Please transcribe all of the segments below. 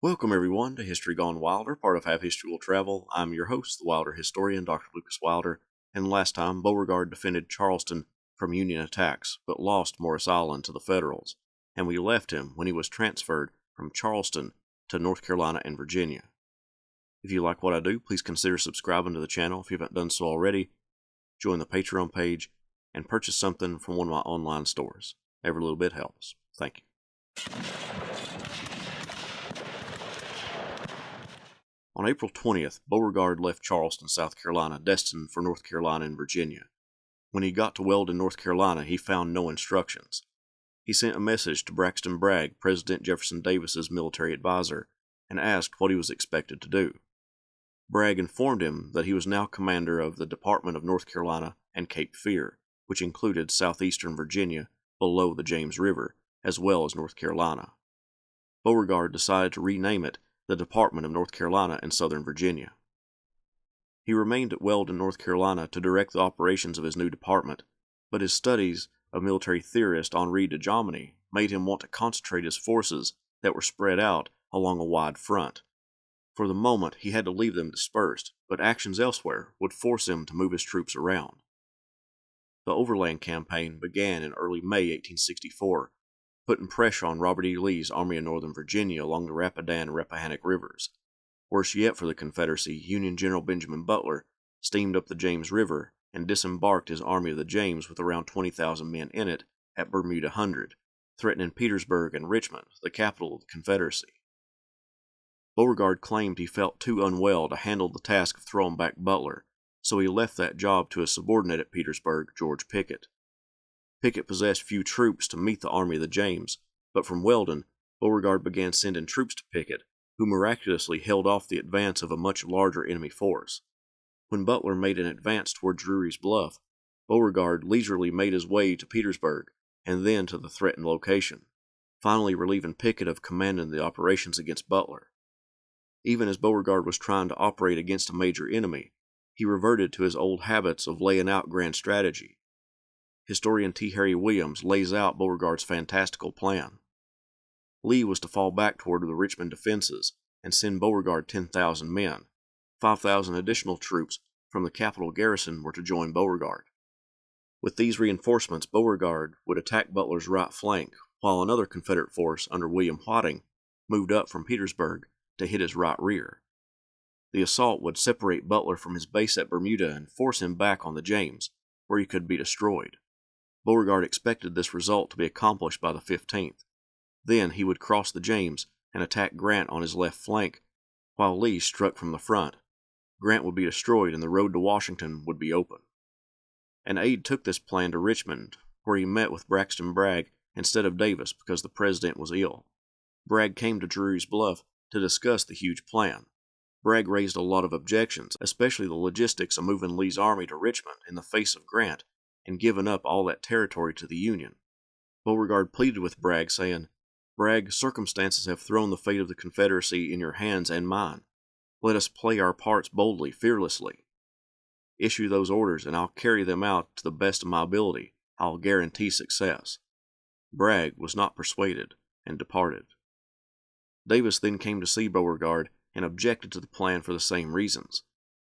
Welcome everyone to History Gone Wilder, part of Have History Will Travel. I'm your host, the Wilder historian, Dr. Lucas Wilder, and last time Beauregard defended Charleston from Union attacks, but lost Morris Island to the Federals, and we left him when he was transferred from Charleston to North Carolina and Virginia. If you like what I do, please consider subscribing to the channel if you haven't done so already, join the Patreon page, and purchase something from one of my online stores. Every little bit helps. Thank you. On April 20th, Beauregard left Charleston, South Carolina, destined for North Carolina and Virginia. When he got to Weldon, North Carolina, he found no instructions. He sent a message to Braxton Bragg, President Jefferson Davis's military advisor, and asked what he was expected to do. Bragg informed him that he was now commander of the Department of North Carolina and Cape Fear, which included southeastern Virginia below the James River, as well as North Carolina. Beauregard decided to rename it the Department of North Carolina and Southern Virginia. He remained at Weldon, North Carolina to direct the operations of his new department, but his studies of military theorist Henri de Jomini made him want to concentrate his forces that were spread out along a wide front. For the moment, he had to leave them dispersed, but actions elsewhere would force him to move his troops around. The Overland Campaign began in early May 1864, putting pressure on Robert E. Lee's Army of Northern Virginia along the Rapidan and Rappahannock rivers. Worse yet for the Confederacy, Union General Benjamin Butler steamed up the James River and disembarked his Army of the James with around 20,000 men in it at Bermuda Hundred, threatening Petersburg and Richmond, the capital of the Confederacy. Beauregard claimed he felt too unwell to handle the task of throwing back Butler, so he left that job to his subordinate at Petersburg, George Pickett. Pickett possessed few troops to meet the Army of the James, but from Weldon, Beauregard began sending troops to Pickett, who miraculously held off the advance of a much larger enemy force. When Butler made an advance toward Drury's Bluff, Beauregard leisurely made his way to Petersburg and then to the threatened location, finally relieving Pickett of commanding the operations against Butler. Even as Beauregard was trying to operate against a major enemy, he reverted to his old habits of laying out grand strategy. Historian T. Harry Williams lays out Beauregard's fantastical plan. Lee was to fall back toward the Richmond defenses and send Beauregard 10,000 men. 5,000 additional troops from the capital garrison were to join Beauregard. With these reinforcements, Beauregard would attack Butler's right flank, while another Confederate force under William Whiting moved up from Petersburg to hit his right rear. The assault would separate Butler from his base at Bermuda and force him back on the James, where he could be destroyed. Beauregard expected this result to be accomplished by the 15th. Then he would cross the James and attack Grant on his left flank, while Lee struck from the front. Grant would be destroyed and the road to Washington would be open. An aide took this plan to Richmond, where he met with Braxton Bragg instead of Davis because the president was ill. Bragg came to Drury's Bluff to discuss the huge plan. Bragg raised a lot of objections, especially the logistics of moving Lee's army to Richmond in the face of Grant and giving up all that territory to the Union. Beauregard pleaded with Bragg, saying, "Bragg, circumstances have thrown the fate of the Confederacy in your hands and mine. Let us play our parts boldly, fearlessly. Issue those orders, and I'll carry them out to the best of my ability. I'll guarantee success." Bragg was not persuaded, and departed. Davis then came to see Beauregard and objected to the plan for the same reasons.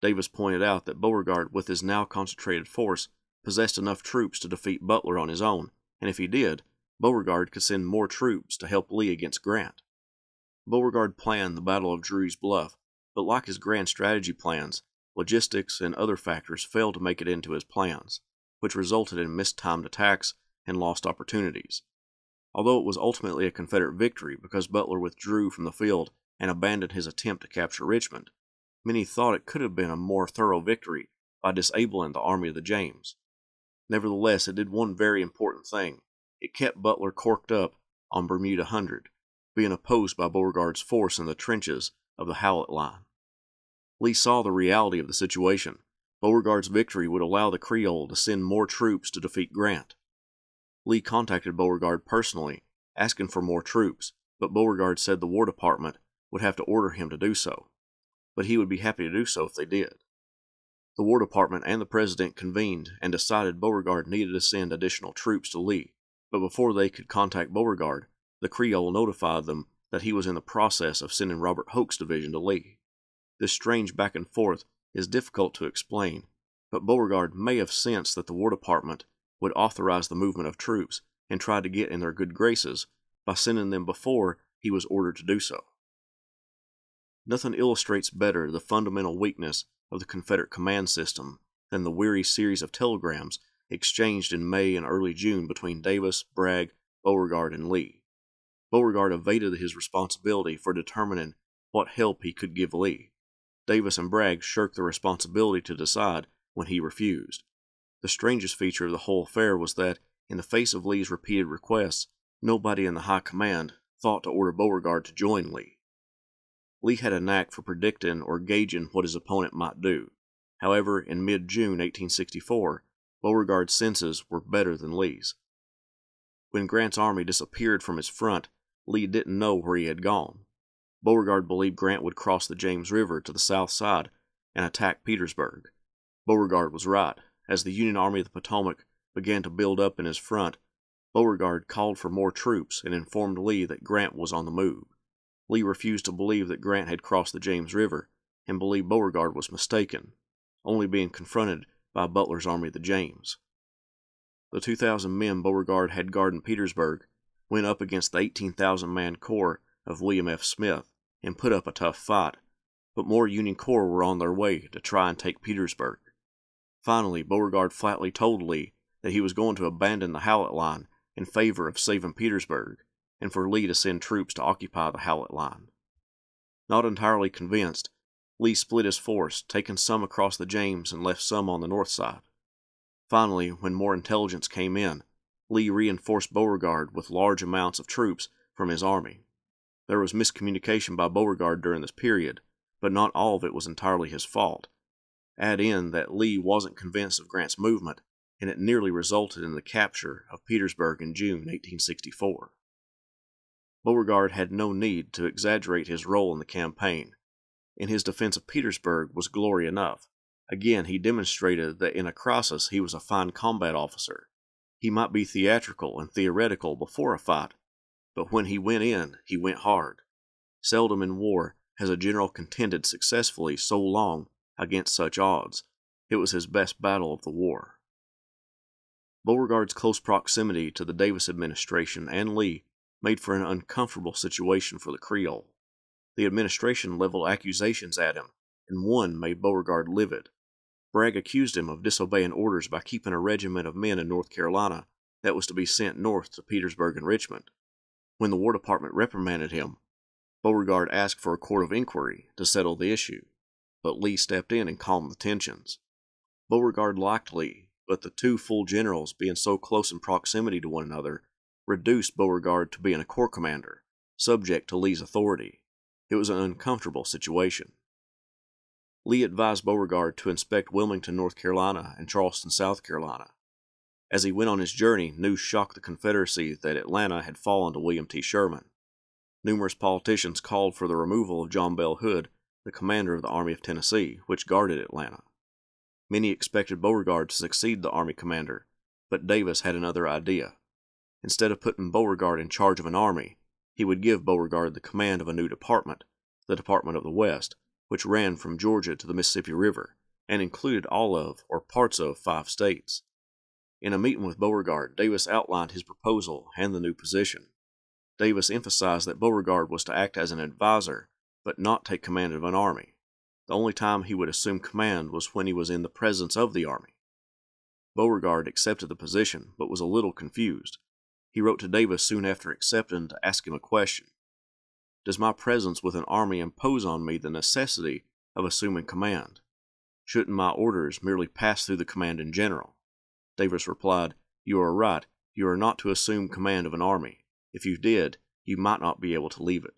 Davis pointed out that Beauregard, with his now concentrated force, possessed enough troops to defeat Butler on his own, and if he did, Beauregard could send more troops to help Lee against Grant. Beauregard planned the Battle of Drury's Bluff, but like his grand strategy plans, logistics and other factors failed to make it into his plans, which resulted in mistimed attacks and lost opportunities. Although it was ultimately a Confederate victory because Butler withdrew from the field and abandoned his attempt to capture Richmond, many thought it could have been a more thorough victory by disabling the Army of the James. Nevertheless, it did one very important thing. It kept Butler corked up on Bermuda Hundred, being opposed by Beauregard's force in the trenches of the Howlett Line. Lee saw the reality of the situation. Beauregard's victory would allow the Creole to send more troops to defeat Grant. Lee contacted Beauregard personally, asking for more troops, but Beauregard said the War Department would have to order him to do so, but he would be happy to do so if they did. The War Department and the President convened and decided Beauregard needed to send additional troops to Lee, but before they could contact Beauregard, the Creole notified them that he was in the process of sending Robert Hoke's division to Lee. This strange back and forth is difficult to explain, but Beauregard may have sensed that the War Department would authorize the movement of troops and tried to get in their good graces by sending them before he was ordered to do so. Nothing illustrates better the fundamental weakness of the Confederate command system than the weary series of telegrams exchanged in May and early June between Davis, Bragg, Beauregard, and Lee. Beauregard evaded his responsibility for determining what help he could give Lee. Davis and Bragg shirked the responsibility to decide when he refused. The strangest feature of the whole affair was that, in the face of Lee's repeated requests, nobody in the high command thought to order Beauregard to join Lee. Lee had a knack for predicting or gauging what his opponent might do. However, in mid-June 1864, Beauregard's senses were better than Lee's. When Grant's army disappeared from his front, Lee didn't know where he had gone. Beauregard believed Grant would cross the James River to the south side and attack Petersburg. Beauregard was right. As the Union Army of the Potomac began to build up in his front, Beauregard called for more troops and informed Lee that Grant was on the move. Lee refused to believe that Grant had crossed the James River and believed Beauregard was mistaken, only being confronted by Butler's Army of the James. The 2,000 men Beauregard had guarding Petersburg went up against the 18,000-man corps of William F. Smith and put up a tough fight, but more Union corps were on their way to try and take Petersburg. Finally, Beauregard flatly told Lee that he was going to abandon the Howlett Line in favor of saving Petersburg, and for Lee to send troops to occupy the Howlett Line. Not entirely convinced, Lee split his force, taking some across the James and left some on the north side. Finally, when more intelligence came in, Lee reinforced Beauregard with large amounts of troops from his army. There was miscommunication by Beauregard during this period, but not all of it was entirely his fault. Add in that Lee wasn't convinced of Grant's movement, and it nearly resulted in the capture of Petersburg in June 1864. Beauregard had no need to exaggerate his role in the campaign, and his defense of Petersburg was glory enough. Again, he demonstrated that in a crisis he was a fine combat officer. He might be theatrical and theoretical before a fight, but when he went in, he went hard. Seldom in war has a general contended successfully so long against such odds. It was his best battle of the war. Beauregard's close proximity to the Davis administration and Lee made for an uncomfortable situation for the Creole. The administration leveled accusations at him, and one made Beauregard livid. Bragg accused him of disobeying orders by keeping a regiment of men in North Carolina that was to be sent north to Petersburg and Richmond. When the War Department reprimanded him, Beauregard asked for a court of inquiry to settle the issue, but Lee stepped in and calmed the tensions. Beauregard liked Lee, but the two full generals being so close in proximity to one another reduced Beauregard to being a corps commander, subject to Lee's authority. It was an uncomfortable situation. Lee advised Beauregard to inspect Wilmington, North Carolina, and Charleston, South Carolina. As he went on his journey, news shocked the Confederacy that Atlanta had fallen to William T. Sherman. Numerous politicians called for the removal of John Bell Hood, the commander of the Army of Tennessee, which guarded Atlanta. Many expected Beauregard to succeed the Army commander, but Davis had another idea. Instead of putting Beauregard in charge of an army, he would give Beauregard the command of a new department, the Department of the West, which ran from Georgia to the Mississippi River, and included all of, or parts of, 5 states. In a meeting with Beauregard, Davis outlined his proposal and the new position. Davis emphasized that Beauregard was to act as an advisor, but not take command of an army. The only time he would assume command was when he was in the presence of the army. Beauregard accepted the position, but was a little confused. He wrote to Davis soon after accepting to ask him a question. Does my presence with an army impose on me the necessity of assuming command? Shouldn't my orders merely pass through the commanding general? Davis replied, You are right. You are not to assume command of an army. If you did, you might not be able to leave it.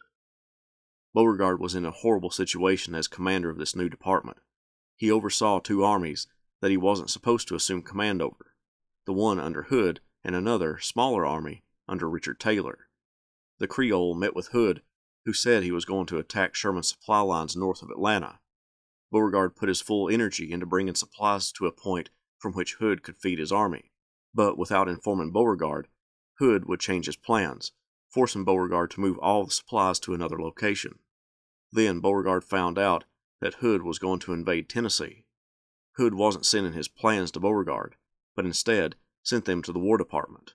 Beauregard was in a horrible situation as commander of this new department. He oversaw 2 armies that he wasn't supposed to assume command over, the one under Hood and another, smaller army under Richard Taylor. The Creole met with Hood, who said he was going to attack Sherman's supply lines north of Atlanta. Beauregard put his full energy into bringing supplies to a point from which Hood could feed his army, but without informing Beauregard, Hood would change his plans, forcing Beauregard to move all the supplies to another location. Then Beauregard found out that Hood was going to invade Tennessee. Hood wasn't sending his plans to Beauregard, but instead sent them to the War Department.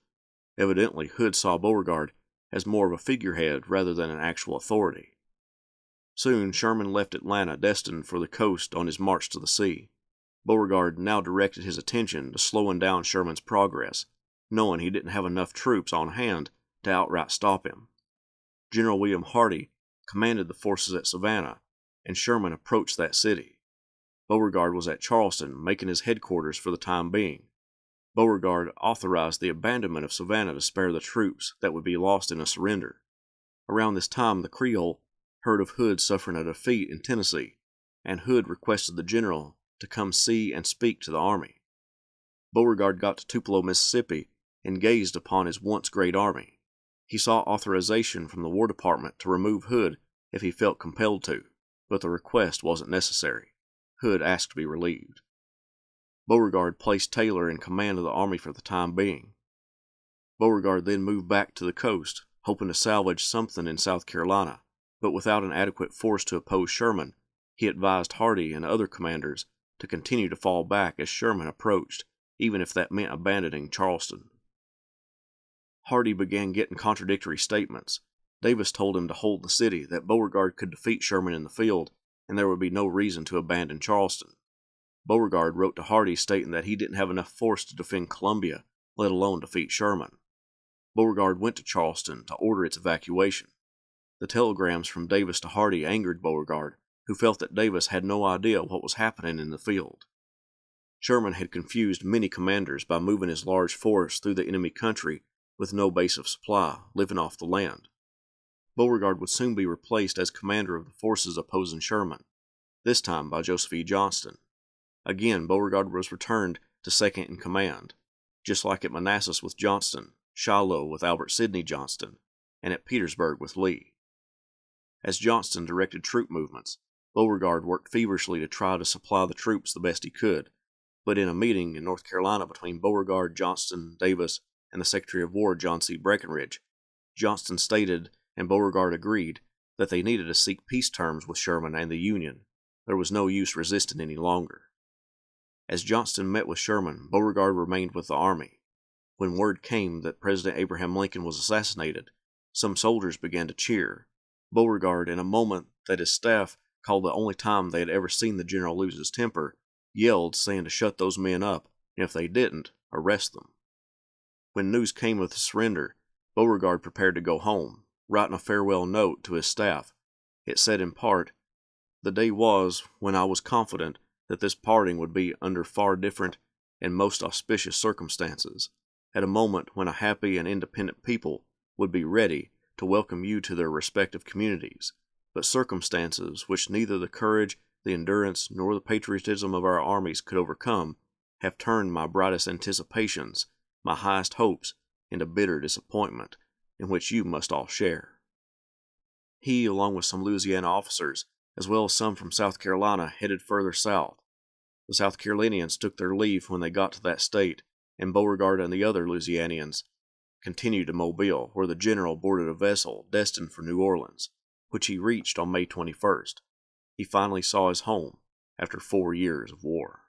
Evidently, Hood saw Beauregard as more of a figurehead rather than an actual authority. Soon, Sherman left Atlanta destined for the coast on his march to the sea. Beauregard now directed his attention to slowing down Sherman's progress, knowing he didn't have enough troops on hand to outright stop him. General William Hardee commanded the forces at Savannah, and Sherman approached that city. Beauregard was at Charleston, making his headquarters for the time being. Beauregard authorized the abandonment of Savannah to spare the troops that would be lost in a surrender. Around this time, the Creole heard of Hood suffering a defeat in Tennessee, and Hood requested the general to come see and speak to the army. Beauregard got to Tupelo, Mississippi, and gazed upon his once great army. He sought authorization from the War Department to remove Hood if he felt compelled to, but the request wasn't necessary. Hood asked to be relieved. Beauregard placed Taylor in command of the army for the time being. Beauregard then moved back to the coast, hoping to salvage something in South Carolina, but without an adequate force to oppose Sherman, he advised Hardee and other commanders to continue to fall back as Sherman approached, even if that meant abandoning Charleston. Hardee began getting contradictory statements. Davis told him to hold the city, that Beauregard could defeat Sherman in the field, and there would be no reason to abandon Charleston. Beauregard wrote to Hardee stating that he didn't have enough force to defend Columbia, let alone defeat Sherman. Beauregard went to Charleston to order its evacuation. The telegrams from Davis to Hardee angered Beauregard, who felt that Davis had no idea what was happening in the field. Sherman had confused many commanders by moving his large force through the enemy country with no base of supply, living off the land. Beauregard would soon be replaced as commander of the forces opposing Sherman, this time by Joseph E. Johnston. Again, Beauregard was returned to second in command, just like at Manassas with Johnston, Shiloh with Albert Sidney Johnston, and at Petersburg with Lee. As Johnston directed troop movements, Beauregard worked feverishly to try to supply the troops the best he could, but in a meeting in North Carolina between Beauregard, Johnston, Davis, and the Secretary of War John C. Breckinridge, Johnston stated and Beauregard agreed that they needed to seek peace terms with Sherman and the Union. There was no use resisting any longer. As Johnston met with Sherman, Beauregard remained with the army. When word came that President Abraham Lincoln was assassinated, some soldiers began to cheer. Beauregard, in a moment that his staff called the only time they had ever seen the general lose his temper, yelled, saying to shut those men up, and if they didn't, arrest them. When news came of the surrender, Beauregard prepared to go home, writing a farewell note to his staff. It said in part, "The day was when I was confident that this parting would be under far different and most auspicious circumstances, at a moment when a happy and independent people would be ready to welcome you to their respective communities, but circumstances which neither the courage, the endurance, nor the patriotism of our armies could overcome, have turned my brightest anticipations, my highest hopes, into bitter disappointment, in which you must all share." He, along with some Louisiana officers, as well as some from South Carolina, headed further south. The South Carolinians took their leave when they got to that state, and Beauregard and the other Louisianians continued to Mobile, where the general boarded a vessel destined for New Orleans, which he reached on May 21st. He finally saw his home after 4 years of war.